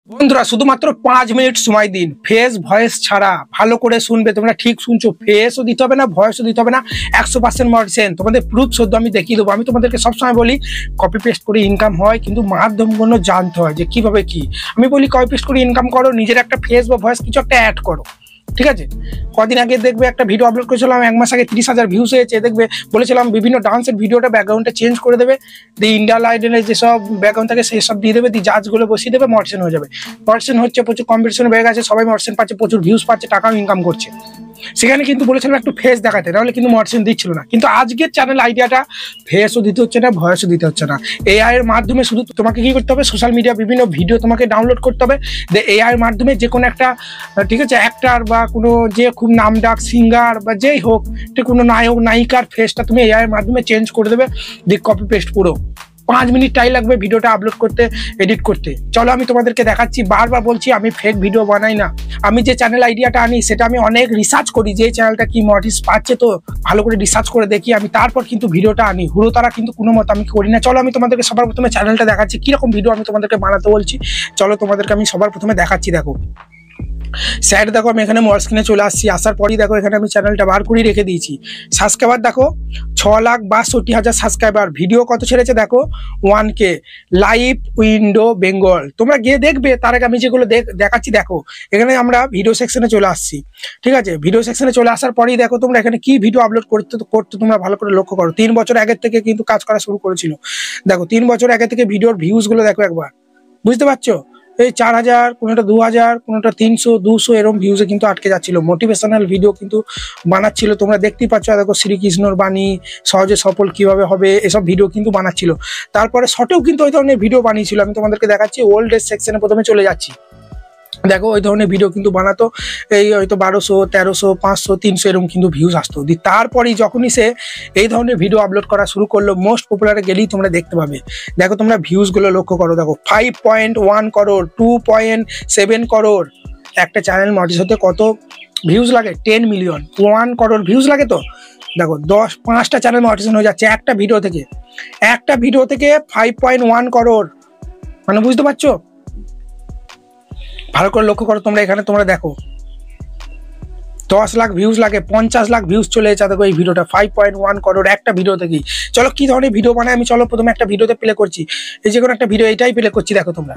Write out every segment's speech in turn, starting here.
বন্ধুরা শুধুমাত্র 5 মিনিট সময় দিন, ফেস ভয়েস ছাড়া ভালো করে শুনবে। তোমরা ঠিক শুনছো, ফেসও দিতে হবে না, ভয়েসও দিতে হবে না, 100% মডসেন। তোমাদের প্রুফ সদ্য আমি দেখিয়ে দেবো। আমি তোমাদেরকে সবসময় বলি কপি পেস্ট করে ইনকাম হয়, কিন্তু মাধ্যমগুলো জানতে হয় যে কিভাবে কি। আমি বলি কপি পেস্ট করে ইনকাম করো, নিজের একটা ফেস বা ভয়েস কিছু একটা অ্যাড করো, ঠিক আছে? কদিন আগে দেখবে একটা ভিডিও আপলোড করেছিলাম, 1 মাস আগে 30,000 ভিউজ হয়েছে। দেখবে বলেছিলাম বিভিন্ন ডান্সের ভিডিওটা ব্যাকগ্রাউন্ডটা চেঞ্জ করে দেবে, দিয়ে ইন্ডিয়ান আইডলের যেসব ব্যাকগ্রাউন্ড থাকে সেই সব দিয়ে দেবে, দিয়ে জাজগুলো বসিয়ে দেবে, মডসেন হয়ে যাবে। মডসেন হচ্ছে, প্রচুর কম্পিটিশন বেড়ে গেছে, সবাই মডসেন পাচ্ছে, প্রচুর ভিউজ পাচ্ছে, টাকাও ইনকাম করছে। সেখানে কিন্তু বলেছিলাম একটু ফেস দেখাতে, নাহলে কিন্তু মডসেন দিচ্ছিল না। কিন্তু আজকের চ্যানেল আইডিয়াটা ফেসও দিতে হচ্ছে না, ভয়েসও দিতে হচ্ছে না। এআই এর মাধ্যমে শুধু তোমাকে কি করতে হবে, সোশ্যাল মিডিয়া বিভিন্ন ভিডিও তোমাকে ডাউনলোড করতে হবে। এআই এর মাধ্যমে যে কোনো একটা, ঠিক আছে, অ্যাক্টার বা কোনো যে খুব নামডাক সিঙ্গার বা যেই হোক, কোনো নায়ক নায়িকার ফেসটা তুমি এআই এর মাধ্যমে চেঞ্জ করে দেবে, দিয়ে কপি পেস্ট পুরো 5 মিনিট টাইম লাগবে ভিডিওটা আপলোড করতে, এডিট করতে। চলো আমি তোমাদেরকে দেখাচ্ছি। বারবার বলছি আমি ফেক ভিডিও বানাই না। আমি যে চ্যানেল আইডিয়াটা আনি সেটা আমি অনেক রিসার্চ করি, যে চ্যানেলটা কি মডিস পাচ্ছে তো ভালো করে রিসার্চ করে দেখি আমি, তারপর কিন্তু ভিডিওটা আনি। হুড়োতারা কিন্তু কোনো মতো আমি করি না। চলো আমি তোমাদেরকে সবার প্রথমে চ্যানেলটা দেখাচ্ছি, কিরকম ভিডিও আমি তোমাদেরকে বানাতে বলছি। চলো তোমাদেরকে আমি সবার প্রথমে দেখাচ্ছি। দেখো স্যার, দেখো আমি এখানে মোর স্ক্রিনে চলে আসছি। আসার পরই দেখো এখানে আমি চ্যানেলটা বার করে রেখে দিয়েছি। সাবস্ক্রাইবার দেখো 6,62,000 সাবস্ক্রাইবার। ভিডিও কত ছেড়েছে দেখো 1K। লাইভ উইন্ডো বেঙ্গল, তোমরা গিয়ে দেখবে। তার আগে আমি যেগুলো দেখাচ্ছি দেখো, এখানে আমরা ভিডিও সেকশনে চলে আসছি, ঠিক আছে? ভিডিও সেকশনে চলে আসার পরেই দেখো তোমরা এখানে কি ভিডিও আপলোড করতে তোমরা ভালো করে লক্ষ্য করো। 3 বছর আগের থেকে কিন্তু কাজ করা শুরু করেছিল। দেখো 3 বছর আগে থেকে ভিডিওর ভিউজ গুলো দেখো একবার, বুঝতে পারছো? এই 4,000, কোনোটা 2,000, কোনোটা 300, 200 এরকম ভিউজে কিন্তু আটকে যাচ্ছিল। মোটিভেশনাল ভিডিও কিন্তু বানাচ্ছিল, তোমরা দেখতেই পাচ্ছ। দেখো শ্রীকৃষ্ণর বাণী, সহজে সফল কিভাবে হবে, এসব ভিডিও কিন্তু বানাচ্ছিল। তারপরে শর্টেও কিন্তু ওই ধরনের ভিডিও বানিয়েছিল। আমি তোমাদেরকে দেখাচ্ছি। ওল্ড এজ সেকশনে প্রথমে চলে যাচ্ছি। দেখো ওই ধরনের ভিডিও কিন্তু বানাতো, এই হয়তো 1200, 1300, 500, 300 এরকম কিন্তু ভিউজ আসতো। তারপরেই যখনই সে এই ধরনের ভিডিও আপলোড করা শুরু করলো, মোস্ট পপুলারে গেলেই তোমরা দেখতে পাবে। দেখো তোমরা ভিউজগুলো লক্ষ্য করো। দেখো 5.1 করোড়, 2.7 করোড়। একটা চ্যানেল মডিস হতে কত ভিউজ লাগে? 10 মিলিয়ন। 1 করোড় ভিউজ লাগে তো। দেখো 5টা চ্যানেল মডিশন হয়ে যাচ্ছে একটা ভিডিও থেকে। একটা ভিডিও থেকে 5.1 করোড়, মানে বুঝতে পারছো? ভালো করে লক্ষ্য করো তোমরা। এখানে তোমরা দেখো 10 লাখ ভিউজ লাগে, 50 লাখ ভিউজ চলে যাচ্ছে। দেখো এই ভিডিওটা 5.1 করোড় একটা ভিডিও থেকেই। চলো কি ধরনের ভিডিও বানাই আমি, চলো প্রথমে একটা ভিডিওতে প্লে করছি। এই যে কোনো একটা ভিডিও এটাই প্লে করছি, দেখো তোমরা।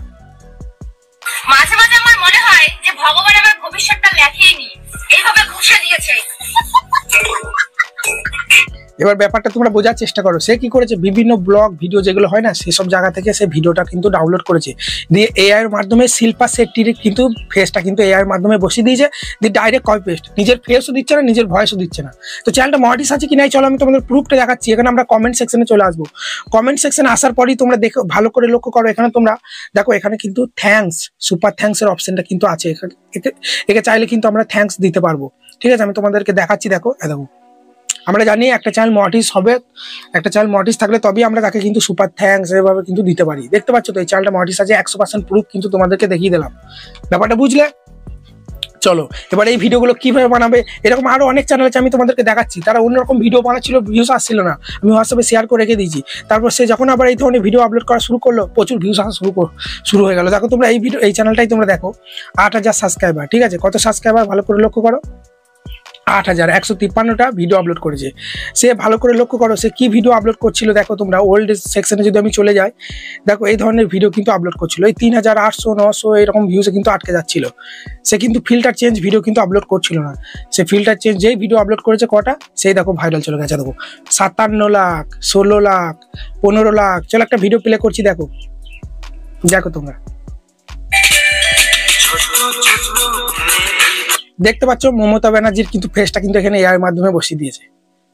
মাঝে মাঝে আমার মনে হয় যে ভগবান আমার ভবিষ্যৎটা লেখেইনি, এইভাবে ঘুষে দিয়েছে। এবার ব্যাপারটা তোমরা বোঝার চেষ্টা করো। সে কি করেছে, বিভিন্ন ব্লগ ভিডিও যেগুলো হয় না, সেসব জায়গা থেকে সে ভিডিওটা কিন্তু ডাউনলোড করেছে, দিয়ে এআই এর মাধ্যমে শিল্পা শেট্টির কিন্তু ফেসটা কিন্তু এআই এর মাধ্যমে বসিয়ে দিয়েছে, দিয়ে ডাইরেক্ট কপি পেস্ট। নিজের ফেসও দিচ্ছে না, নিজের ভয়েসও দিচ্ছে না। তো চ্যানেলটা মনিটাইজ আছে কি নাই চলো আমি তোমাদের প্রুফটা দেখাচ্ছি। এখানে আমরা কমেন্ট সেকশনে চলে আসবো। কমেন্ট সেকশনে আসার পরই তোমরা দেখো, ভালো করে লক্ষ্য করো। এখানে তোমরা দেখো এখানে কিন্তু থ্যাঙ্কস, সুপার থ্যাঙ্কস এর অপশনটা কিন্তু আছে। একে চাইলে কিন্তু আমরা থ্যাঙ্কস দিতে পারবো, ঠিক আছে? আমি তোমাদেরকে দেখাচ্ছি। দেখো দেখো আমরা জানি একটা চ্যানেল মনিটাইজ হবে, একটা চ্যানেল মনিটাইজ থাকলে তবেই আমরা তাকে কিন্তু সুপার থ্যাঙ্কস এভাবে কিন্তু দিতে পারি। দেখতে পাচ্ছ তো এই চ্যানেলটা মনিটাইজ আছে, 100% প্রুফ কিন্তু তোমাদেরকে দেখিয়ে দিলাম। ব্যাপারটা বুঝলে? চলো এবার এই ভিডিওগুলো কিভাবে বানাবে, এরকম আরো অনেক চ্যানেল আছে, আমি তোমাদেরকে দেখাচ্ছি। তারা অন্যরকম ভিডিও বানাচ্ছিল, ভিউজ আসছিল না, আমি হোয়াটসঅ্যাপে শেয়ার করে রেখে দিয়েছি। তারপর সে যখন আবার এই ধরনের ভিডিও আপলোড করা শুরু করলো, প্রচুর ভিউজ আসা শুরু হয়ে গেল। দেখো তোমরা এই চ্যানেলটাই তোমরা দেখো, 8,000 সাবস্ক্রাইবার, ঠিক আছে? কত সাবস্ক্রাইবার ভালো করে লক্ষ্য করো, 8,153টা ভিডিও আপলোড করেছে সে। ভালো করে লক্ষ্য করো সে কি ভিডিও আপলোড করছিল। দেখো তোমরা ওল্ড সেকশনে যদি আমি চলে যাই, দেখো এই ধরনের ভিডিও কিন্তু আপলোড করছিল। এই 3,800, 900 এরকম ভিউজে কিন্তু আটকে যাচ্ছিল। সে কিন্তু ফিল্টার চেঞ্জ ভিডিও কিন্তু আপলোড করছিল না। সে ফিল্টার চেঞ্জ যেই ভিডিও আপলোড করেছে কটা, সেই দেখো ভাইরাল চলে গেছে। দেখো 57 লাখ, 16 লাখ, 15 লাখ। চলো একটা ভিডিও প্লে করছি, দেখো দেখো তোমরা দেখতে পাচ্ছ মমতা ব্যানার্জির কিন্তু ফেসটা কিন্তু এখানে এআই এর মাধ্যমে বসিয়ে দিয়েছে,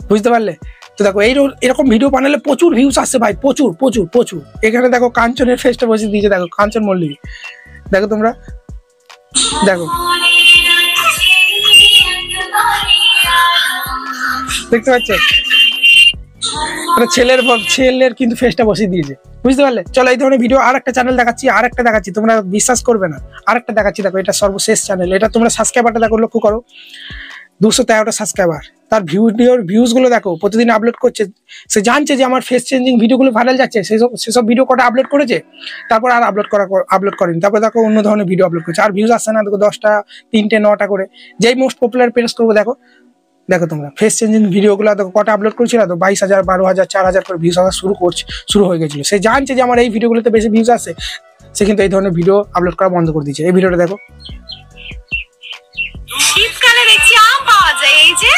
বুঝতে পারলে? তো দেখো এরকম ভিডিও বানালে প্রচুর ভিউজ আসছে ভাই, প্রচুর প্রচুর প্রচুর। এখানে দেখো কাঞ্চনের ফেসটা বসিয়ে দিয়েছে, দেখো কাঞ্চন মল্লিক। দেখো তোমরা দেখো, দেখতে পাচ্ছ ছেলের কিন্তু ফেসটা বসিয়ে দিয়েছে, বুঝতে পারলে? চলো এই ধরনের ভিডিও আর একটা চ্যানেল দেখাচ্ছি, আর একটা দেখাচ্ছি, তোমরা বিশ্বাস করবে না। আর একটা দেখাচ্ছি, দেখো এটা সর্বশেষ চ্যানেল। এটা তোমরা সাবস্ক্রাইবারটা দেখো, লক্ষ্য করো, 213টা সাবস্ক্রাইবার। তার ভিউজ গুলো দেখো, প্রতিদিন আপলোড করছে। সে জানছে যে আমার ফেস চেঞ্জিং ভিডিওগুলো ভাইরাল যাচ্ছে, সেসব ভিডিও কটা আপলোড করেছে, তারপর আর আপলোড করেনি। তারপর দেখো অন্য ধরনের ভিডিও আপলোড করছে, আর ভিউজ আসছে না, দেখো 10টা 3টে 9টা করে। যেই মোস্ট পপুলার প্রেস করবো দেখো তোমরা ফেস চেঞ্জিং ভিডিওগুলো দেখো কটা আপলোড করেছিল, তো 22,000 12,000 4,000 করে ভিউজ আসা শুরু হয়ে গেছিল। সে জানছে যে আমার এই ভিডিওগুলোতে বেশি ভিউজ আসে, সে কিন্তু এই ধরনের ভিডিও আপলোড করা বন্ধ করে দিয়েছে। এই ভিডিওটা দেখো। শীতকালে দেখছি আম পাওয়া যায়, এই যে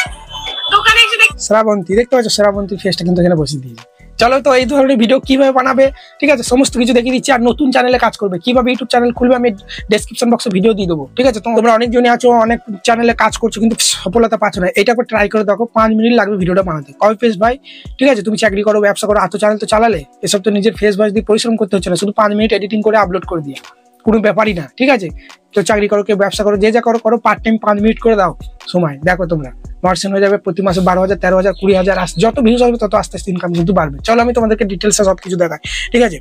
দোকানে এসে দেখছি শ্রাবন্তী, দেখতে পাচ্ছ শ্রাবন্তীর ফেসটা কিন্তু এখানে বসিয়ে দিয়েছে। চলো তো এই ধরনের ভিডিও কিভাবে বানাবে, ঠিক আছে, সমস্ত কিছু দেখিয়ে দিচ্ছি। আর নতুন চ্যানেলে কাজ করবে, কিভাবে ইউটিউব চ্যানেল খুলবে আমি ডেসক্রিপশন বক্সে ভিডিও দিয়ে দেবো, ঠিক আছে। তোমরা অনেকজনই আছো, অনেক চ্যানেলে কাজ করছো কিন্তু সফলতা পাচ্ছ না, এটা করে ট্রাই করে দেখো। 5 মিনিট লাগবে ভিডিওটা বানাতে। কপি পেস্ট ভাই, ঠিক আছে, তুমি চাকরি করো, ব্যবসা করো, এত চ্যানেল তো চালালে, এসব তো নিজের ফেস ভয়েস দিয়ে পরিশ্রম করতে হচ্ছে না, শুধু 5 মিনিট এডিটিং করে আপলোড করে দিয়ে কোনো ব্যাপারই না, ঠিক আছে। তো চাকরি করো, কেউ ব্যবসা করো, যে যা করো পার্ট টাইম 5 মিনিট করে দাও সময়, দেখো তোমরা মার্সেন হয়ে যাবে। প্রতি মাসে 12,000 13,000 20,000 যত ভিউজ হবে তত আস্তে আস্তে ইনকাম কিন্তু বাড়বে। চলো আমি তোমাদেরকে ডিটেলসে সবকিছু দেখাই, ঠিক আছে।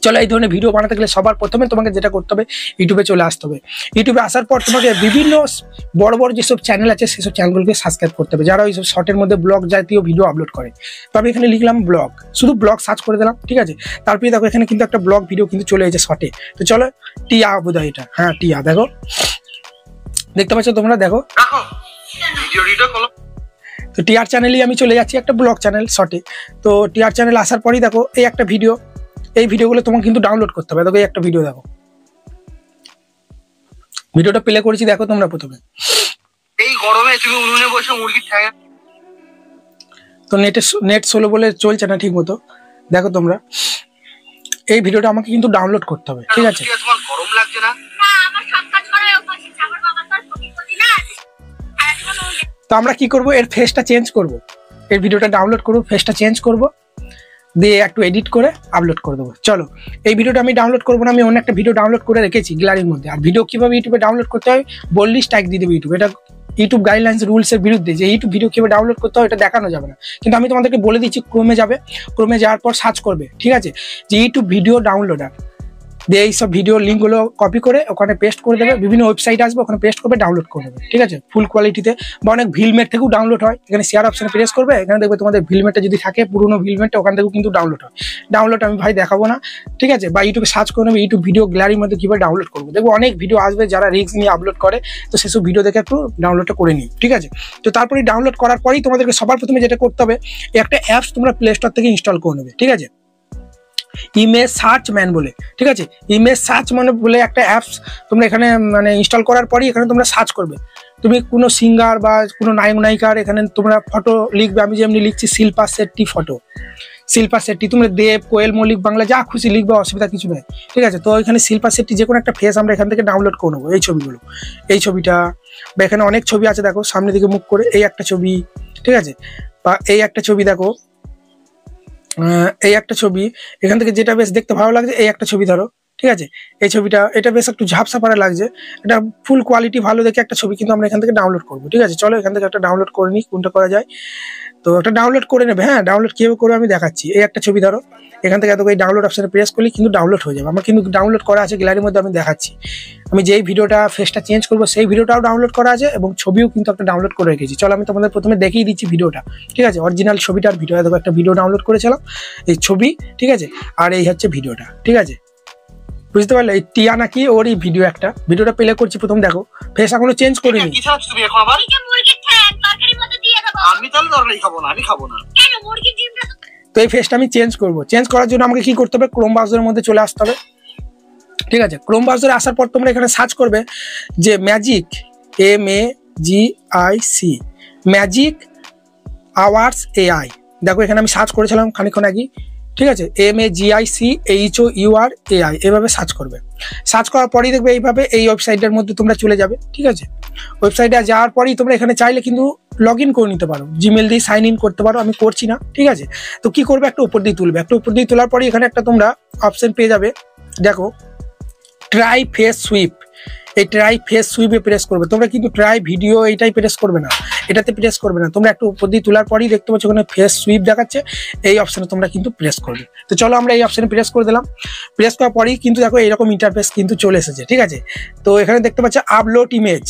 চলো এই ধরনের ভিডিও বানাতে গেলে সবার প্রথমে তোমাকে যেটা করতে হবে, ইউটিউবে চলে আসতে হবে। ইউটিউবে আসার পর তোমাকে বিভিন্ন বড় বড় যেসব চ্যানেল আছে সেসব চ্যানেলগুলোকে সাবস্ক্রাইব করতে হবে, যারা ওই সব শর্টের মধ্যে ব্লগ জাতীয় ভিডিও আপলোড করে। তো আমি এখানে লিখলাম ব্লগ, শুধু ব্লগ সার্চ করে দিলাম, ঠিক আছে। তারপরে দেখো এখানে কিন্তু একটা ব্লগ ভিডিও কিন্তু চলে এসেছে শর্টে। তো চলো টিয়া বোধহয় এটা, হ্যাঁ টিয়া, দেখো দেখতে পাচ্ছ তোমরা, দেখো। তো টিআর চ্যানেলেই আমি চলে যাচ্ছি, একটা ব্লগ চ্যানেল শর্টে। তো টিআর চ্যানেল আসার পরই দেখো এই একটা ভিডিও, এই ভিডিওগুলো তোমাকে কিন্তু ডাউনলোড করতে হবে। দেখো এই একটা ভিডিও, দেখো ভিডিওটা প্লে করেছি, দেখো তোমরা প্রথমে। এই গরমে তুমি উনুনে বসে মুরগি খায়, তো নেট স্লো বলে চলছে না ঠিক মতো, দেখো তোমরা এই ভিডিওটা আমাকে কিন্তু ডাউনলোড করতে হবে, ঠিক আছে। তোমার গরম লাগছে না? আমার সব কাজ করে আমার বাবা তো ক্ষতি না। তো আমরা কি করব, এর ফেসটা চেঞ্জ করব, এর ভিডিওটা ডাউনলোড করব, ফেসটা চেঞ্জ করব, দিয়ে একটু এডিট করে আপলোড করে দেবো। চলো এই ভিডিওটা আমি ডাউনলোড করবো না, আমি অন্য একটা ভিডিও ডাউনলোড করে রেখেছি গ্যালারির মধ্যে। আর ভিডিও কিভাবে ইউটিউবে ডাউনলোড করতে হয় বললি স্ট্রাইক দিয়ে দেবে ইউটিউব, এটা ইউটিউব গাইডলাইন্স রুলসের বিরুদ্ধে, যে ইউটিউব ভিডিও কিভাবে ডাউনলোড করতে হয় এটা দেখানো যাবে না। কিন্তু আমি তোমাদেরকে বলে দিচ্ছি, ক্রোমে যাবে, ক্রোমে যাওয়ার পর সার্চ করবে, ঠিক আছে, যে ইউটিউব ভিডিও ডাউনলোডার, দিয়ে এইসব ভিডিও লিঙ্কগুলো কপি করে ওখানে পেস্ট করে দেবে, বিভিন্ন ওয়েবসাইট আসবে ওখানে পেস্ট করবে, ডাউনলোড করে দেবে, ঠিক আছে, ফুল কোয়ালিটিতে। বা অনেক ভিলমেট থেকেও ডাউনলোড হয়, এখানে শেয়ার অপশনে প্রেস করবে, এখানে দেখবে তোমাদের ভিলমেটটা যদি থাকে পুরোনো ভিলমেটটা, ওখান থেকেও কিন্তু ডাউনলোড হয়। ডাউনলোড আমি ভাই দেখাবো না, ঠিক আছে। বা ইউটিউবে সার্চ করে নেবে ইউটিউব ভিডিও গ্যালারির মধ্যে কীভাবে ডাউনলোড করবো, দেখবো অনেক ভিডিও আসবে যারা রিস্ক নিয়ে আপলোড করে, তো সেসব ভিডিও দেখে একটু ডাউনলোডটা করে নিই, ঠিক আছে। তো তারপরে ডাউনলোড করার পরেই তোমাদেরকে সবার প্রথমে যেটা করতে হবে, একটা অ্যাপস তোমরা প্লে স্টোর থেকে ইনস্টল করে নেবে, ঠিক আছে, ইমেজ সার্চ ম্যান বলে, ঠিক আছে। ইমেজ সার্চ মানে বলে একটা অ্যাপস তোমরা এখানে মানে ইনস্টল করার পরই এখানে তোমরা সার্চ করবে, তুমি কোনো সিঙ্গার বা কোনো নায়ক নায়িকার এখানে তোমরা ফটো লিখবে। আমি যেমনি লিখছি শিল্পা শেট্টি ফটো, শিল্পা শেট্টি, তোমরা দেব, কোয়েল মল্লিক, বাংলা যা খুশি লিখবে, অসুবিধা কিছু নেই, ঠিক আছে। তো এখানে শিল্পা শেট্টি যে কোনো একটা ফেস আমরা এখান থেকে ডাউনলোড করে নেবো, এই ছবিগুলো, এই ছবিটা, বা এখানে অনেক ছবি আছে দেখো সামনের দিকে মুখ করে, এই একটা ছবি, ঠিক আছে, বা এই একটা ছবি দেখো, এই একটা ছবি, এখান থেকে যেটা বেশ দেখতে ভালো লাগছে এই একটা ছবি ধরো, ঠিক আছে। এই ছবিটা, এটা বেশ একটু ঝাপসা পাড়া লাগছে, এটা ফুল কোয়ালিটি ভালো দেখে একটা ছবি কিন্তু আমরা এখান থেকে ডাউনলোড করবো, ঠিক আছে। চলো এখান থেকে একটা ডাউনলোড করে নিই, কোনটা করা যায়। তো একটা ডাউনলোড করে নেবে, হ্যাঁ ডাউনলোড কীভাবে করে আমি দেখাচ্ছি। এই একটা ছবি ধরো, এখান থেকে এত এই ডাউনলোড অপশানে প্রেস করলে কিন্তু ডাউনলোড হয়ে যাবে। আমার কিন্তু ডাউনলোড করা আছে গ্যালারির মধ্যে, আমি দেখাচ্ছি। আমি যেই ভিডিওটা ফেসটা চেঞ্জ করবো সেই ভিডিওটাও ডাউনলোড করা আছে এবং ছবিও কিন্তু একটা ডাউনলোড করে রেখেছি। চলো আমি তোমাদের প্রথমে দেখিয়ে দিচ্ছি ভিডিওটা, ঠিক আছে, অরিজিনাল ছবিটার ভিডিও। দেখো একটা ভিডিও ডাউনলোড করেছিলাম, এই ছবি, ঠিক আছে, আর এই হচ্ছে ভিডিওটা, ঠিক আছে, বুঝতে পারলে। এই টিয়া নাকি ওর এই ভিডিও, একটা ভিডিওটা প্লে করছি, প্রথম দেখো, ফেস এখনো চেঞ্জ করিনি। কি চাচ্ছ তুমি এখন আবার? মুরগির ঠ্যাং তরকারির মধ্যে দিয়ে দেবো। আমি তাহলে তরকারি খাবো না, আমি খাবো না। কেন মুরগির ডিমটা? তো এই ফেসটা আমি চেঞ্জ করবো, চেঞ্জ করার জন্য আমাকে কি করতে হবে, ক্রোম ব্রাউজারের মধ্যে চলে আসতে হবে, ঠিক আছে। ক্রোম ব্রাউজারে আসার পর তোমরা এখানে সার্চ করবে যে magic, MAGIC, magic hours AI, দেখো এখানে আমি সার্চ করেছিলাম খানিকক্ষণ আগে, ঠিক আছে, MAGICHOURAI, এভাবে সার্চ করবে। সার্চ করার পরেই দেখবে এইভাবে এই ওয়েবসাইটের মধ্যে তোমরা চলে যাবে, ঠিক আছে। ওয়েবসাইটে যাওয়ার পরেই তোমরা এখানে চাইলে কিন্তু লগ ইন করে নিতে পারো, জিমেল দিয়ে সাইন ইন করতে পারো, আমি করছি না, ঠিক আছে। তো কি করবে, একটা উপর দিয়ে তুলবে, একটা উপর দিয়ে তোলার পরে এখানে একটা তোমরা অপশন পেয়ে যাবে, দেখো ট্রাই ফেস সুইপ। এই ট্রাই ফেস সুইপে প্রেস করবে তোমরা, কিন্তু ট্রাই ভিডিও এইটাই প্রেস করবে না, এটাতে প্রেস করবে না, তোমরা একটু উপর দিয়ে তোলার পরেই দেখতে পাচ্ছ ওখানে ফেস সুইপ দেখাচ্ছে, এই অপশনে তোমরা কিন্তু প্রেস করবে। তো চলো আমরা এই অপশনে প্রেস করে দিলাম। প্রেস করার পরেই কিন্তু দেখো এইরকম ইন্টারফেস কিন্তু চলে এসেছে, ঠিক আছে। তো এখানে দেখতে পাচ্ছ আপলোড ইমেজ,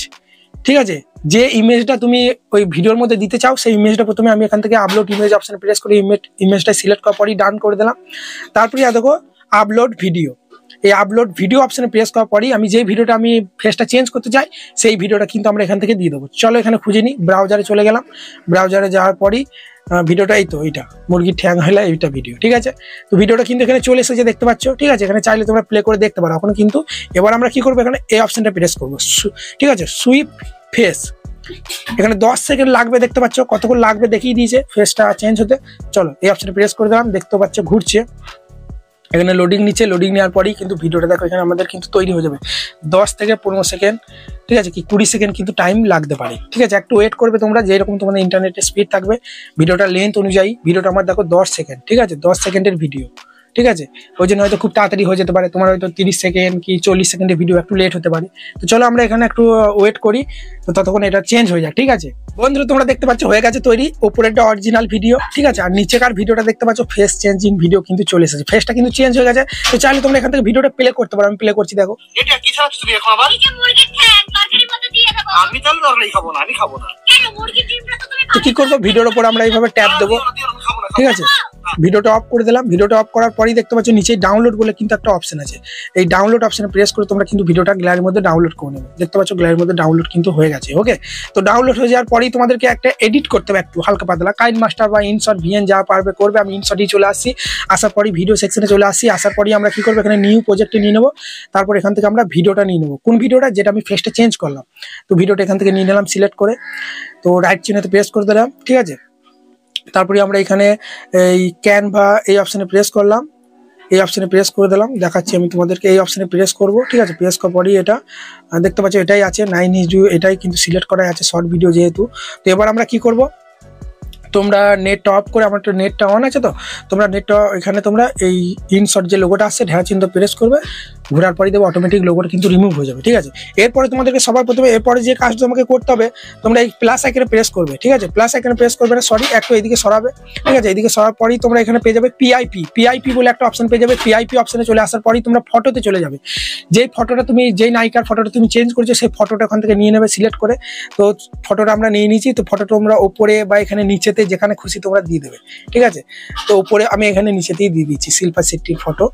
ঠিক আছে, যে ইমেজটা তুমি ওই ভিডিওর মধ্যে দিতে চাও সেই ইমেজটা প্রথমে আমি এখান থেকে আপলোড ইমেজ অপশন প্রেস করে ইমেজটা সিলেক্ট করার পরই ডান করে দিলাম। তারপরে দেখো আপলোড ভিডিও, এই আপলোড ভিডিও অপশনে প্রেস করার পরই আমি যে ভিডিওটা আমি ফেসটা চেঞ্জ করতে চাই সেই ভিডিওটা কিন্তু আমরা এখান থেকে দিয়ে দেবো। চলো এখানে খুঁজে নিই, ব্রাউজারে চলে গেলাম। ব্রাউজারে যাওয়ার পরই ভিডিওটা এই তো এইটা মুরগির ঠ্যাং হইলে এইটা ভিডিও, ঠিক আছে। তো ভিডিওটা কিন্তু এখানে চলে এসেছে দেখতে পাচ্ছ, ঠিক আছে। এখানে চাইলে তোমরা প্লে করে দেখতে পারো। এখন কিন্তু এবার আমরা কি করবো, এখানে এই অপশনটা প্রেস করবো, ঠিক আছে, সুইপ ফেস। এখানে 10 সেকেন্ড লাগবে, দেখতে পাচ্ছ কতক্ষণ লাগবে দেখিয়ে দিয়েছে ফেসটা চেঞ্জ হতে। চলো এই অপশনটা প্রেস করে দিলাম, দেখতে পাচ্ছ ঘুরছে, এখানে লোডিং নিচ্ছে। লোডিং নেওয়ার পরেই কিন্তু ভিডিওটা দেখো এখানে আমাদের কিন্তু তৈরি হয়ে যাবে। 10 থেকে 15 সেকেন্ড, ঠিক আছে, কি 20 সেকেন্ড কিন্তু টাইম লাগতে পারে, ঠিক আছে। একটু ওয়েট করবে তোমরা, যেরকম তোমাদের ইন্টারনেটের স্পিড থাকবে। ভিডিওটার লেন্থ অনুযায়ী ভিডিওটা আমার দেখো 10 সেকেন্ড, ঠিক আছে, 10 সেকেন্ডের ভিডিও, ঠিক আছে। ওই জন্য হয়তো খুব তাড়াতাড়ি হয়ে যেতে পারে, তোমার হয়তো 30 সেকেন্ড কি 40 সেকেন্ডের ভিডিও একটু লেট হতে পারে। তো চলো আমরা এখানে একটু ওয়েট করি, তো ততক্ষণ এটা চেঞ্জ হয়ে যায়, ঠিক আছে। বন্ধুরা তোমরা দেখতে পাচ্ছ হয়ে গেছে তৈরি, ওপরেরটা অরিজিনাল ভিডিও, ঠিক আছে। আর নিচেকার ভিডিওটা দেখতে পাচ্ছ ফেস চেঞ্জিং ভিডিও কিন্তু চলে এসেছে, ফেসটা কিন্তু চেঞ্জ হয়ে গেছে। তো চাইলে তোমরা এখান থেকে ভিডিওটা প্লে করতে পারো, আমি প্লে করছি দেখো। এটা কি চাচ্ছ তুমি এখন আবার? মুরগির ঠ্যাং তরকারির মধ্যে দিয়ে দেবো। আমি তাহলে তরকারি খাবো না, আমি খাবো না। কেন মুরগির ডিমটা তো তুমি তো কি করবো, ভিডিওর উপর আমরা এইভাবে ট্যাপ দেবো, ঠিক আছে। ভিডিওটা অফ করে দিলাম। ভিডিওটা অফ করার পরেই দেখতে পাচ্ছ নিচে ডাউনলোড বলে কিন্তু একটা অপশন আছে। এই ডাউনলোড অপশনে প্রেস করে তোমরা কিন্তু ভিডিওটা গ্যালারির মধ্যে ডাউনলোড করে নেবে। দেখতে পাচ্ছ গ্যালারির মধ্যে ডাউনলোড কিন্তু হয়ে গেছে। ওকে, তো ডাউনলোড হয়ে যাওয়ার পরেই তোমাদেরকে একটা এডিট করতে হবে একটু হালকা পাতলা, কাইন মাস্টার বা ইনশট ভিএন যা পারবে করবে। আমি ইনশটেই চলে আসছি, আসার পরই ভিডিও সেকশনে চলে আসছি। আসার পরই আমরা কি করবো, এখানে নিউ প্রজেক্টে নিয়ে নেবো। তারপর এখান থেকে আমরা ভিডিওটা নিয়ে নেবো, কোন ভিডিওটা, যেটা আমি ফেসটা চেঞ্জ করলাম। তো ভিডিওটা এখান থেকে নিয়ে নিলাম সিলেক্ট করে, তো রাইট চিহ্নতে প্রেস করে দিলাম, ঠিক আছে। তারপরে আমরা এখানে এই ক্যানভা এই অপশনে প্রেস করলাম, এই অপশনে প্রেস করে দিলাম, দেখাচ্ছি আমি তোমাদেরকে। এই অপশনে প্রেস করব, ঠিক আছে। প্রেস করার পরই এটা দেখতে পাচ্ছ এটাই আছে 9:2, এটাই কিন্তু সিলেক্ট করা আছে শর্ট ভিডিও যেহেতু। তো এবার আমরা কি করব, তোমরা নেটটা অফ করে, আমার তো নেটটা অন আছে, তো তোমরা নেটটা এখানে তোমরা এই ইনশট যে লোগোটা আসছে ঢেরা চিহ্ন প্রেস করবে, ঘোরার পরে দেবো অটোমেটিক লোগোটা কিন্তু রিমুভ হয়ে যাবে, ঠিক আছে। এরপরে তোমাদেরকে সবার প্রথমে এরপরে যে কাজটা তোমাকে করতে হবে, তোমরা এই প্লাস আইকনে প্রেস করবে, ঠিক আছে। প্লাস আইকনে প্রেস করবে না, সরি, একটু এইদিকে সরাবে, ঠিক আছে। এইদিকে সরার পরেই তোমরা এখানে পেয়ে যাবে পিআইপি বলে একটা অপশন পেয়ে যাবে। পিআইপি অপশনে চলে আসার পরেই তোমরা ফটোতে চলে যাবে। যেই ফটোটা তুমি, যেই নায়িকার ফটোটা তুমি চেঞ্জ করছো সেই ফটোটা ওখান থেকে নিয়ে নেবে সিলেক্ট করে। তো ফটোটা আমরা নিয়ে নিয়েছি, তো ফটোটা তোমরা ওপরে বা এখানে নিচেতে যেখানে খুশি তোমরা দিয়ে দেবে, ঠিক আছে। তো উপরে আমি এখানে নিচেতেই দিয়ে দিচ্ছি শিল্পা শেট্টির ফটো,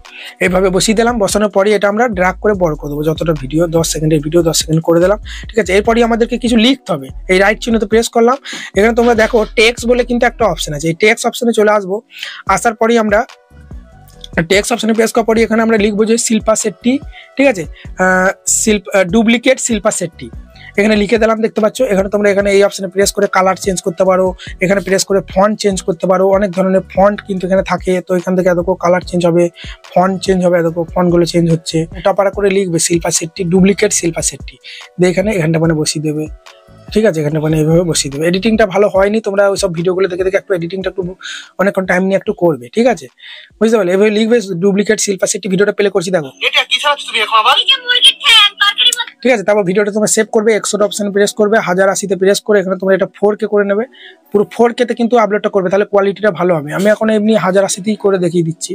এইভাবে বসিয়ে দিলাম। বসানোর পরে এটা আমরা ড্র্যাগ করে বড় করে দেবো, যতটা ভিডিও 10 সেকেন্ডের ভিডিও 10 সেকেন্ড করে দিলাম, ঠিক আছে। এরপরই আমাদেরকে কিছু লিখতে হবে, এই রাইট চিহ্নতে প্রেস করলাম। এখানে তোমরা দেখো টেক্সট বলে কিন্তু একটা অপশন আছে, এই টেক্সট অপশনে চলে আসবো। আসার পরেই আমরা টেক্সট অপশনে প্রেস করার পরই এখানে আমরা লিখবো যে শিল্পা শেট্টি, ঠিক আছে, ডুপ্লিকেট শিল্পা শেট্টি, এখানে লিখে দিলাম। দেখতে পাচ্ছ এখানে তোমরা এখানে এই অপশনে প্রেস করে কালার চেঞ্জ করতে পারো, এখানে প্রেস করে ফন্ট চেঞ্জ করতে পারো, অনেক ধরনের ফন্ট কিন্তু এখানে থাকে। তো এখান থেকে দেখো কালার চেঞ্জ হবে, ফন্ট চেঞ্জ হবে, দেখো ফন্টগুলো চেঞ্জ হচ্ছে। টাপারা করে লিখবে শিল্পা শেট্টি, ডুপ্লিকেট শিল্পা শেট্টি দিয়ে এখানে এখানটা মানে বসিয়ে দেবে, ঠিক আছে। এখানে মানে এইভাবে বসিয়ে দেবে। এডিটিংটা ভালো হয়নি, তোমরা ওই সব ভিডিওগুলো দেখে দেখে একটু এডিটিংটা একটু অনেকক্ষণ টাইম নিয়ে একটু করবে, ঠিক আছে, বুঝতে পারলে। এভাবে লিখবে ডুপ্লিকেট শিল্পা শেট্টি, ভিডিওটা প্লে করছি দেখো। এটা কি চাচ্ছ তুমি এখন আবার? মুরগির ঠ্যাং তরকারির মধ্যে, ঠিক আছে। তারপর ভিডিওটা তোমরা সেভ করবে, 100 অপশন প্রেস করবে, 1080-তে প্রেস করে এখানে তোমরা এটা 4K করে নেবে। পুরো 4K-তে কিন্তু আপলোডটা করবে, তাহলে কোয়ালিটিটা ভালো হবে। আমি এখন এমনি 1080-তেই করে দেখিয়ে দিচ্ছি,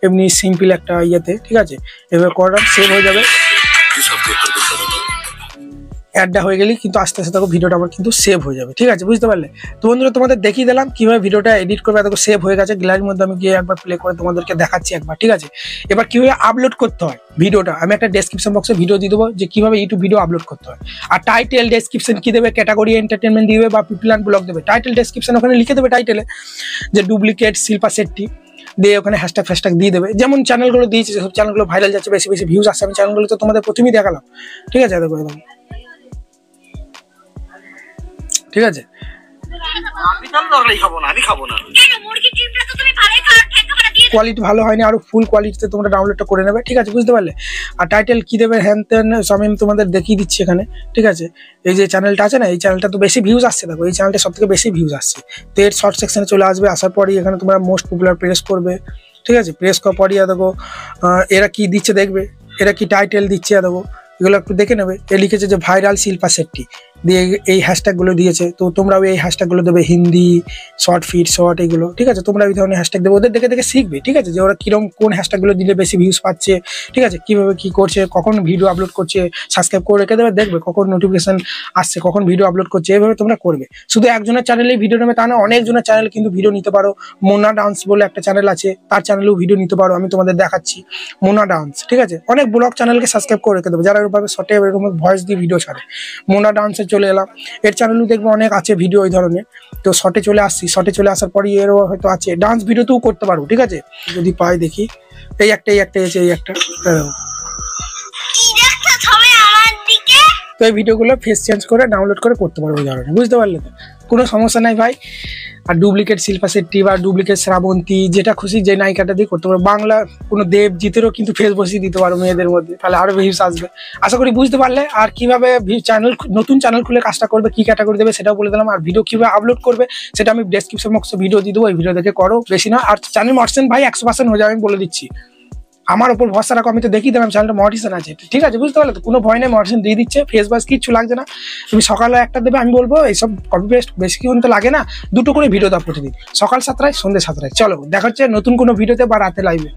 এমনি সিম্পল একটা ইয়েতে, ঠিক আছে। এভাবে করলাম, সেভ হয়ে যাবে। অ্যাডটা হয়ে গেলেই কিন্তু আস্তে আস্তে দেখো ভিডিওটা আমার কিন্তু সেভ হয়ে যাবে, ঠিক আছে, বুঝতে পারলে। তো বন্ধুরা তোমাদের দেখিয়ে দিলাম কিভাবে ভিডিওটা এডিট করবে, দেখো সেভ হয়ে গেছে। গ্যালারির মধ্যে আমি গিয়ে একবার প্লে করে তোমাদেরকে দেখাচ্ছি একবার, ঠিক আছে। এবার কিভাবে আপলোড করতে হয় ভিডিওটা, আমি একটা ডেসক্রিপশন বক্সে ভিডিও দিয়ে দেবো যে কিভাবে ইউটিউব ভিডিও আপলোড করতে হয়। আর টাইটেল ডেসক্রিপশন কি দেবে, ক্যাটাগরি এন্টারটেনমেন্ট দিবে বা পিপল অ্যান্ড ব্লগ দেবে। টাইটেল ডেসক্রিপশন ওখানে লিখে দেবে টাইটেলে যে ডুপ্লিকেট শিল্পা শেট্টি দিয়ে ওখানে হ্যাশট্যাগ ফ্যাশট্যাগ দিয়ে দেবে। যেমন চ্যানেলগুলো দিয়েছে, যেসব চ্যানেলগুলো ভাইরাল যাচ্ছে, বেশি বেশি ভিউজ আসছে, আমি চ্যানেলগুলো তো তোমাদের প্রথমেই দেখালাম, ঠিক আছে, দেখো একদম, ঠিক আছে। আমি তাহলে তরকারি খাবো না, আমি খাবো না। কেন মুরগির ডিমটা তো তুমি ভালোই খাও, ঠ্যাংটা দিয়ে কোয়ালিটি ভালো হয়নি, আরো ফুল কোয়ালিটিতে তোমরা ডাউনলোডটা করে নেবে, ঠিক আছে, বুঝতে পারলে। আর টাইটেল কি দেবে হ্যান তেন সব আমি তোমাদের দেখিয়ে দিচ্ছি এখানে, ঠিক আছে। এই যে চ্যানেলটা আছে না, এই চ্যানেলটা তো বেশি ভিউজ আসছে, দেখো এই চ্যানেলটা সব থেকে বেশি ভিউজ আসছে। তো এর শর্ট সেকশনে চলে আসবে, আসার পরই এখানে তোমরা মোস্ট পপুলার প্রেস করবে, ঠিক আছে। প্রেস করার পরই দেখো এরা কি দিচ্ছে দেখবে, এরা কি টাইটেল দিচ্ছে দেখো, এগুলো একটু দেখে নেবে। এ লিখেছে যে ভাইরাল শিল্পা শেট্টি দিয়ে এই হ্যাশট্যাগুলো দিয়েছে, তো তোমরাও এই হ্যাশট্যাগুলো দেবে, হিন্দি শর্ট ফিট শর্ট এগুলো, ঠিক আছে? তোমরা এই ধরনের হ্যাশট্যাগ দেবে, ওদের দেখে দেখে শিখবে, ঠিক আছে? যে ওরা কিরকম কোন হ্যাশট্যাগুলো দিলে বেশি ভিউজ পাচ্ছে, ঠিক আছে? কিভাবে কি করছে, কখন ভিডিও আপলোড করছে, সাবস্ক্রাইব করে রেখে দেবে, দেখবে কখন নোটিফিকেশন আসছে, কখন ভিডিও আপলোড করছে, এইভাবে তোমরা করবে। শুধু একজনের চ্যানেলেই ভিডিও নেবে তা না, অনেকজনের চ্যানেল কিন্তু ভিডিও নিতে পারো। মোনা ডান্স বলে একটা চ্যানেল আছে, তার চ্যানেলেও ভিডিও নিতে পারো, আমি তোমাদের দেখাচ্ছি মোনা ডান্স, ঠিক আছে? অনেক ব্লগ চ্যানেলকে সাবস্ক্রাইব করে রেখে দেবে যারা এরকম শর্টে এরকম ভয়েস দিয়ে ভিডিও ছাড়ে। মোনা ডান্সে চলে এলাম, এর চ্যানেলও দেখবে অনেক আছে ভিডিও ওই ধরনের। তো শর্টে চলে আসছি, শর্টে চলে আসার পরই এরও হয়তো আছে, ডান্স ভিডিওতেও করতে পারবো, ঠিক আছে? যদি পাই দেখি, এই একটা এসে এই একটা, তো এই ভিডিওগুলো ফেস চেঞ্জ করে ডাউনলোড করে করতে পারবো ওই ধরনের, বুঝতে পারলে তো? কোনো সমস্যা নাই ভাই। আর ডুপ্লিকেট শিল্পা শেট্টি বা ডুপ্লিকেট শ্রাবন্তী, যেটা খুশি যে নায়িকাটা দিয়ে করতে পারো। বাংলা কোনো দেবজিতেরও কিন্তু ফেস বসিয়ে দিতে পারো মেয়েদের মধ্যে, তাহলে আরো ভিউজ আসবে। আশা করি বুঝতে পারলে। আর কিভাবে চ্যানেল, নতুন চ্যানেল খুলে কাজটা করবে, কি ক্যাটাগরি দেবে সেটাও বলে দিলাম। আর ভিডিও কিভাবে আপলোড করবে সেটা আমি ডেসক্রিপশন বক্সে ভিডিও দিয়ে দেবো, ওই ভিডিও দেখে করো, বেশি না। আর চ্যানেল মডারেশন ভাই 100% হয়ে যাবে, আমি বলে দিচ্ছি। আমার ওপর ভরসা রাখো, আমি তো দেখিয়ে দিলাম চ্যানেলটা মডারেশন আছে, ঠিক আছে? বুঝতে পারলে তো? কোনো ভয় নেই, মডারেশন দিয়ে দিচ্ছে, ফেস বাস কিচ্ছু লাগছে না। তুমি সকালে একটা দেবে, আমি বলবো এইসব কপি পেস্ট বেশিক্ষণ তো লাগে না, দুটো করে ভিডিও দাও প্রতিদিন, সকাল 7টায় সন্ধ্যে 7টায়। চলো দেখা হচ্ছে নতুন কোনো ভিডিওতে বা রাতে লাইভে।